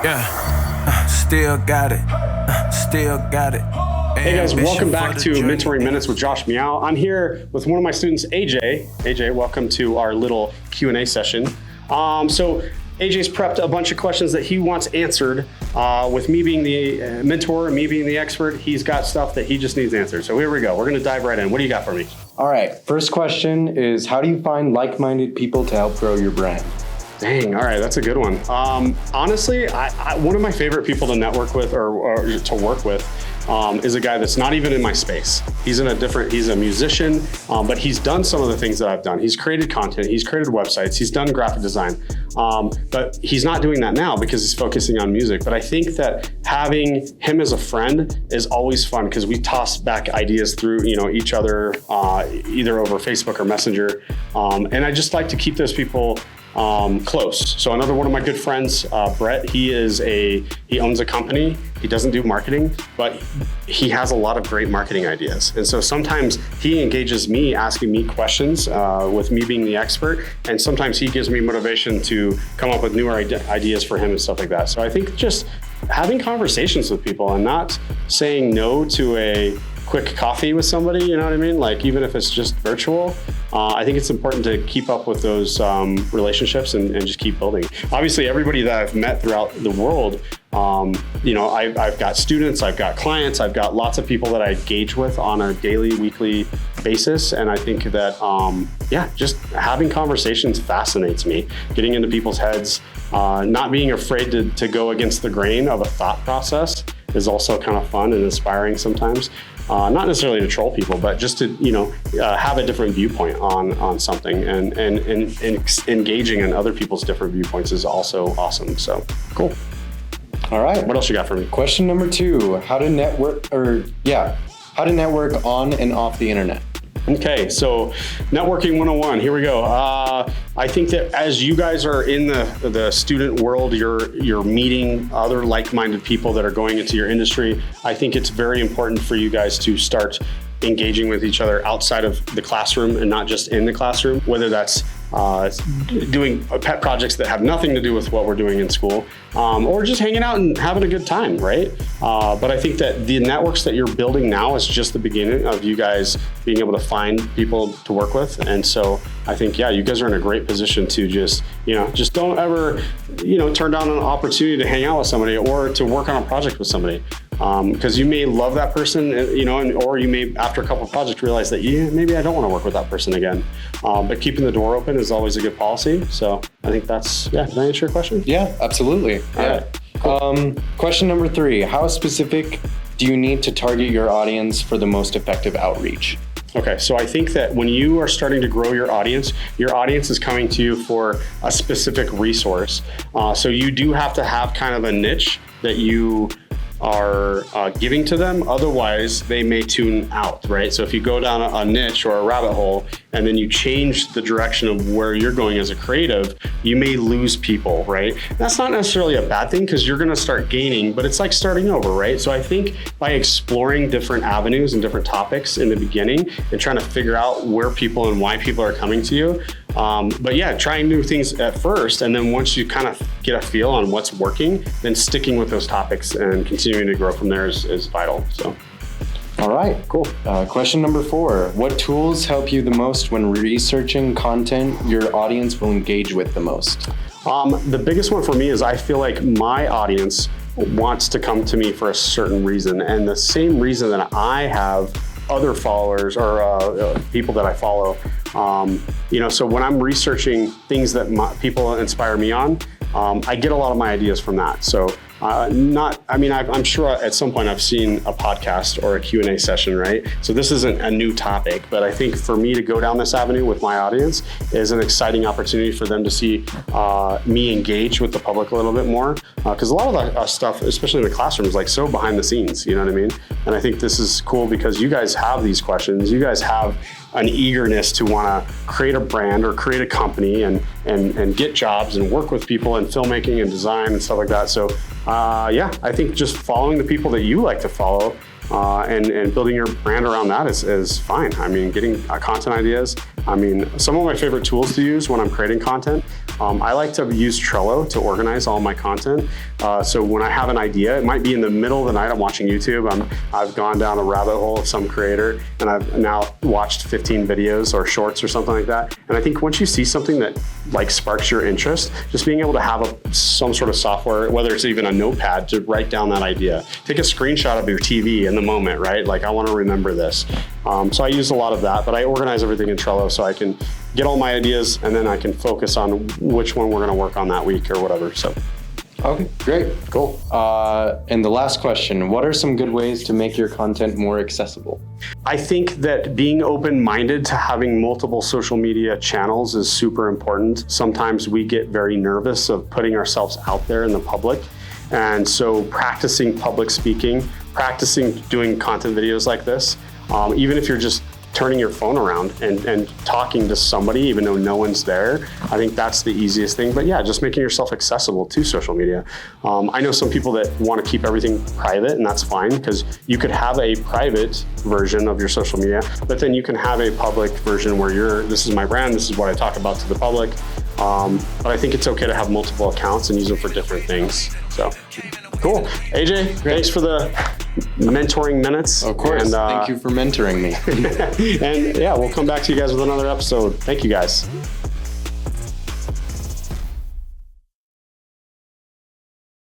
Still got it. Still got it. Hey guys, welcome back to Mentoring Minutes with Josh Meow. I'm here with one of my students, AJ. AJ, welcome to our little Q&A session. So AJ's prepped a bunch of questions that he wants answered. With me being the mentor, me being the expert, he's got stuff that he just needs answered. So here we go. We're going to dive right in. What do you got for me? All right. First question is, how do you find like-minded people to help grow your brand? Dang, all right, that's a good one. Honestly, one of my favorite people to network with or to work with is a guy that's not even in my space. He's a musician, but he's done some of the things that I've done. He's created content, he's created websites, he's done graphic design, but he's not doing that now because he's focusing on music. But I think that having him as a friend is always fun because we toss back ideas through each other, either over Facebook or Messenger. And I just like to keep those people close. So another one of my good friends, Brett, he owns a company. He doesn't do marketing, but he has a lot of great marketing ideas. And so sometimes he engages me, asking me questions with me being the expert. And sometimes he gives me motivation to come up with newer ideas for him and stuff like that. So I think just having conversations with people and not saying no to a quick coffee with somebody, you know what I mean? Like even if it's just virtual, I think it's important to keep up with those relationships and just keep building. Obviously, everybody that I've met throughout the world, I've got students, I've got clients, I've got lots of people that I engage with on a daily, weekly basis. And I think that, just having conversations fascinates me, getting into people's heads, not being afraid to go against the grain of a thought process is also kind of fun and inspiring sometimes. Not necessarily to troll people, but just to have a different viewpoint on something, and engaging in other people's different viewpoints is also awesome. So cool. All right. What else you got for me? Question number 2: how to network on and off the internet. Okay, so networking 101, here we go. I think that as you guys are in the student world, you're meeting other like-minded people that are going into your industry. I think it's very important for you guys to start engaging with each other outside of the classroom and not just in the classroom, whether that's doing pet projects that have nothing to do with what we're doing in school, or just hanging out and having a good time, right? But I think that the networks that you're building now is just the beginning of you guys being able to find people to work with. And so I think, you guys are in a great position to just don't ever, turn down an opportunity to hang out with somebody or to work on a project with somebody. Because you may love that person, or you may, after a couple of projects, realize that maybe I don't want to work with that person again. But keeping the door open is always a good policy. So I think that's, did I answer your question? Yeah, absolutely. All right. Cool. Question number 3, how specific do you need to target your audience for the most effective outreach? Okay, so I think that when you are starting to grow your audience is coming to you for a specific resource. So you do have to have kind of a niche that you are giving to them. Otherwise, they may tune out, right? So if you go down a niche or a rabbit hole and then you change the direction of where you're going as a creative, you may lose people, right? That's not necessarily a bad thing because you're going to start gaining, but it's like starting over, right? So I think by exploring different avenues and different topics in the beginning and trying to figure out where people and why people are coming to you, trying new things at first, and then once you kind of get a feel on what's working, then sticking with those topics and continuing to grow from there is vital. So, all right, cool. Question number 4: what tools help you the most when researching content your audience will engage with the most? The biggest one for me is I feel like my audience wants to come to me for a certain reason, and the same reason that I have other followers or people that I follow. So when I'm researching things that people inspire me on, I get a lot of my ideas from that. So I'm sure at some point I've seen a podcast or a Q&A session, right? So this isn't a new topic, but I think for me to go down this avenue with my audience is an exciting opportunity for them to see me engage with the public a little bit more. Because a lot of the stuff, especially in the classroom, is like so behind the scenes, you know what I mean? And I think this is cool because you guys have these questions, you guys have an eagerness to want to create a brand or create a company and get jobs and work with people in filmmaking and design and stuff like that. So I think just following the people that you like to follow and building your brand around that is fine. I mean, getting content ideas. I mean, some of my favorite tools to use when I'm creating content I like to use Trello to organize all my content. So when I have an idea, it might be in the middle of the night, I'm watching YouTube, I've gone down a rabbit hole of some creator, and I've now watched 15 videos or shorts or something like that. And I think once you see something that like sparks your interest, just being able to have some sort of software, whether it's even a notepad, to write down that idea. Take a screenshot of your TV in the moment, right? Like, I want to remember this. So I use a lot of that, but I organize everything in Trello so I can get all my ideas, and then I can focus on which one we're going to work on that week or whatever. So. Okay, great, cool. And the last question, what are some good ways to make your content more accessible? I think that being open-minded to having multiple social media channels is super important. Sometimes we get very nervous of putting ourselves out there in the public. And so practicing public speaking, practicing doing content videos like this, even if you're just turning your phone around and talking to somebody, even though no one's there, I think that's the easiest thing. But yeah, just making yourself accessible to social media. I know some people that want to keep everything private, and that's fine, because you could have a private version of your social media, but then you can have a public version where this is my brand, this is what I talk about to the public. But I think it's okay to have multiple accounts and use them for different things. So, cool. AJ, thanks for the mentoring minutes. Of course, and, thank you for mentoring me. And yeah, we'll come back to you guys with another episode. Thank you guys.